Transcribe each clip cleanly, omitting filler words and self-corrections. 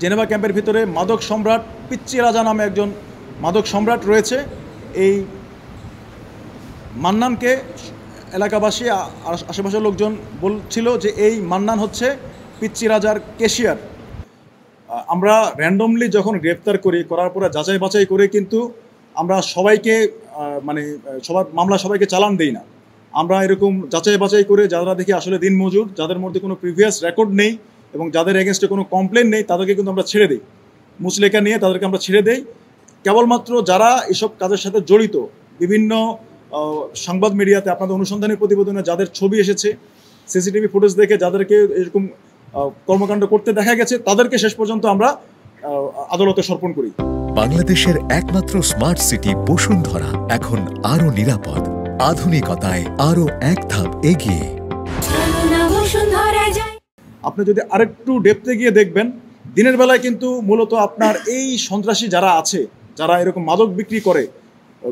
Geneva ক্যাম্পের ভিতরে মাদক সম্রাট পিচ্চি রাজা নামে একজন মাদক সম্রাট রয়েছে। এই মান্নানকে এলাকাবাসী আশেপাশের লোকজন বলছিল যে এই মান্নান হচ্ছে পিচ্চি রাজার ক্যাশিয়ার। আমরা র্যান্ডমলি যখন গ্রেপ্তার করার পরে যাচাই বাছাই করে কিন্তু আমরা সবাইকে সবার মামলা সবাইকে চালান দেই না। আমরা এরকম যাচাই বাছাই করে যারা দেখি আসলে দিনমজুর, যাদের মধ্যে কোনো প্রিভিয়াস রেকর্ড নেই এবং যাদের এগেনস্টে কোনো কমপ্লেন নেই, তাদেরকে কিন্তু আমরা ছেড়ে দিই। মুচলেখা নিয়ে তাদেরকে আমরা ছেড়ে দেই। কেবলমাত্র যারা এসব কাজের সাথে জড়িত, বিভিন্ন সংবাদ মিডিয়াতে আপনাদের অনুসন্ধানী প্রতিবেদনে যাদের ছবি এসেছে, সিসিটিভি ফুটেজ দেখে যাদেরকে এরকম কর্মকাণ্ড করতে দেখা গেছে, তাদেরকে শেষ পর্যন্ত আমরা আদালতে সমর্পণ করি। বাংলাদেশের একমাত্র স্মার্ট সিটি বসুন্ধরা এখন আরো নিরাপদ, আধুনিকতায় আরো এক ধাপ এগিয়ে। আপনি যদি আরেকটু ডেপথে গিয়ে দেখবেন, দিনের বেলায় কিন্তু মূলত আপনার এই সন্ত্রাসী যারা আছে, যারা এরকম মাদক বিক্রি করে,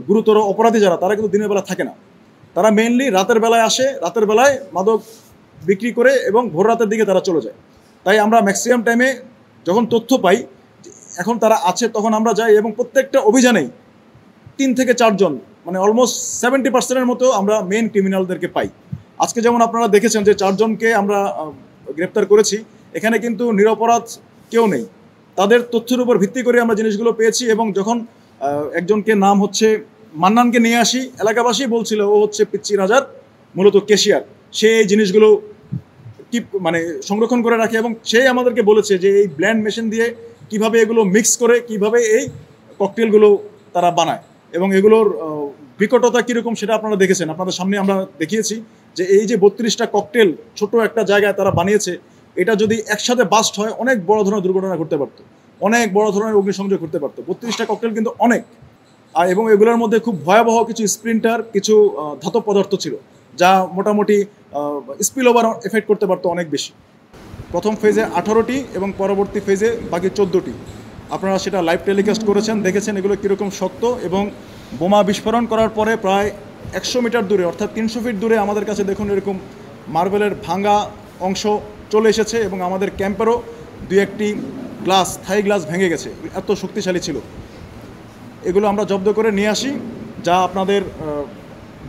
গুরুতর অপরাধী যারা, তারা কিন্তু দিনের বেলা থাকে না। তারা মেইনলি রাতের বেলায় আসে, রাতের বেলায় মাদক বিক্রি করে এবং ভোর রাতের দিকে তারা চলে যায়। তাই আমরা ম্যাক্সিমাম টাইমে যখন তথ্য পাই এখন তারা আছে, তখন আমরা যাই এবং প্রত্যেকটা অভিযানেই 3 থেকে 4 জন, মানে অলমোস্ট 70% মতো আমরা মেইন ক্রিমিনালদেরকে পাই। আজকে যেমন আপনারা দেখেছেন যে 4 জনকে আমরা গ্রেপ্তার করেছি, এখানে কিন্তু নিরপরাধ কেউ নেই। তাদের তথ্যের উপর ভিত্তি করে আমরা জিনিসগুলো পেয়েছি। এবং যখন একজনকে নাম হচ্ছে মান্নানকে নিয়ে আসি, এলাকাবাসী বলছিল ও হচ্ছে পিচ্চি রাজার মূলত ক্যাশিয়ার। সে এই জিনিসগুলো সংরক্ষণ করে রাখে এবং সে আমাদেরকে বলেছে যে এই ব্ল্যান্ড মেশিন দিয়ে কিভাবে এগুলো মিক্স করে কিভাবে এই ককটেলগুলো তারা বানায় এবং এগুলোর বিকটতা কীরকম সেটা আপনারা দেখেছেন। আপনাদের সামনে আমরা দেখিয়েছি যে এই যে 32টা ককটেল ছোট একটা জায়গায় তারা বানিয়েছে, এটা যদি একসাথে বাস্ট হয় অনেক বড় ধরনের দুর্ঘটনা ঘটতে পারতো, অনেক বড় ধরনের অগ্নিসংযোগ ঘটতে পারতো। 32টা ককটেল কিন্তু অনেক। এবং এগুলোর মধ্যে খুব ভয়াবহ কিছু স্প্লিন্টার, কিছু ধাতব পদার্থ ছিল যা মোটামুটি স্পিল ওভার এফেক্ট করতে পারতো অনেক বেশি। প্রথম ফেজে 18টি এবং পরবর্তী ফেজে বাকি 14টি। আপনারা সেটা লাইভ টেলিকাস্ট করেছেন, দেখেছেন এগুলো কীরকম শক্ত। এবং বোমা বিস্ফোরণ করার পরে প্রায় 100 মিটার দূরে, অর্থাৎ 300 ফিট দূরে আমাদের কাছে দেখুন এরকম মার্বেলের ভাঙা অংশ চলে এসেছে এবং আমাদের ক্যাম্পেরও 2-1টি গ্লাস, থাই গ্লাস ভেঙে গেছে, এত শক্তিশালী ছিল। এগুলো আমরা জব্দ করে নিয়ে আসি, যা আপনাদের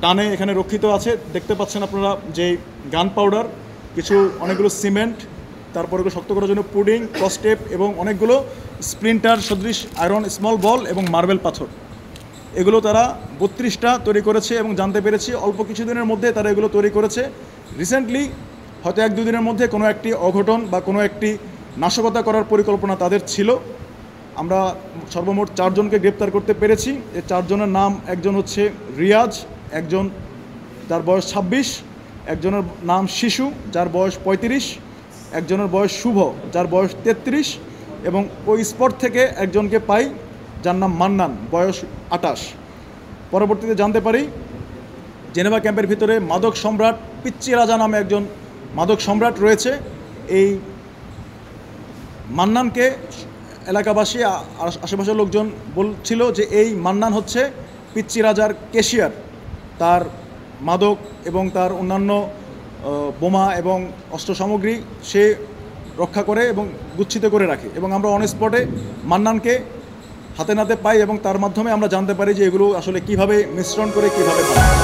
ডানে এখানে রক্ষিত আছে। দেখতে পাচ্ছেন আপনারা যে গান পাউডার, কিছু অনেকগুলো সিমেন্ট, তারপর এগুলো শক্ত করার জন্য পুডিং, ক্রসটেপ এবং অনেকগুলো স্প্লিন্টার সদৃশ আয়রন স্মল বল এবং মার্বেল পাথর। এগুলো তারা 32টা তৈরি করেছে এবং জানতে পেরেছি অল্প কিছুদিনের মধ্যে তারা এগুলো তৈরি করেছে। রিসেন্টলি হয়তো 1-2 দিনের মধ্যে কোনো একটি অঘটন বা কোনো একটি নাশকতা করার পরিকল্পনা তাদের ছিল। আমরা সর্বমোট 4 জনকে গ্রেপ্তার করতে পেরেছি। এই 4 জনের নাম, একজন হচ্ছে রিয়াজ, একজন যার বয়স 26, একজনের নাম শিশু যার বয়স 35, একজনের বয়স শুভ যার বয়স 33 এবং ওই স্পট থেকে একজনকে পাই যার নাম মান্নান, বয়স 28। পরবর্তীতে জানতে পারি জেনেভা ক্যাম্পের ভিতরে মাদক সম্রাট পিচ্চি রাজা নামে একজন মাদক সম্রাট রয়েছে। এই মান্নানকে এলাকাবাসী আশেপাশের লোকজন বলছিল যে এই মান্নান হচ্ছে পিচ্চি রাজার ক্যাশিয়ার। তার মাদক এবং তার অন্যান্য বোমা এবং অস্ত্র সামগ্রী সে রক্ষা করে এবং গুচ্ছিত করে রাখে। এবং আমরা অন স্পটে মান্নানকে হাতে নাতে পাই এবং তার মাধ্যমে আমরা জানতে পারি যে এগুলো আসলে কিভাবে মিশ্রণ করে কিভাবে বানায়।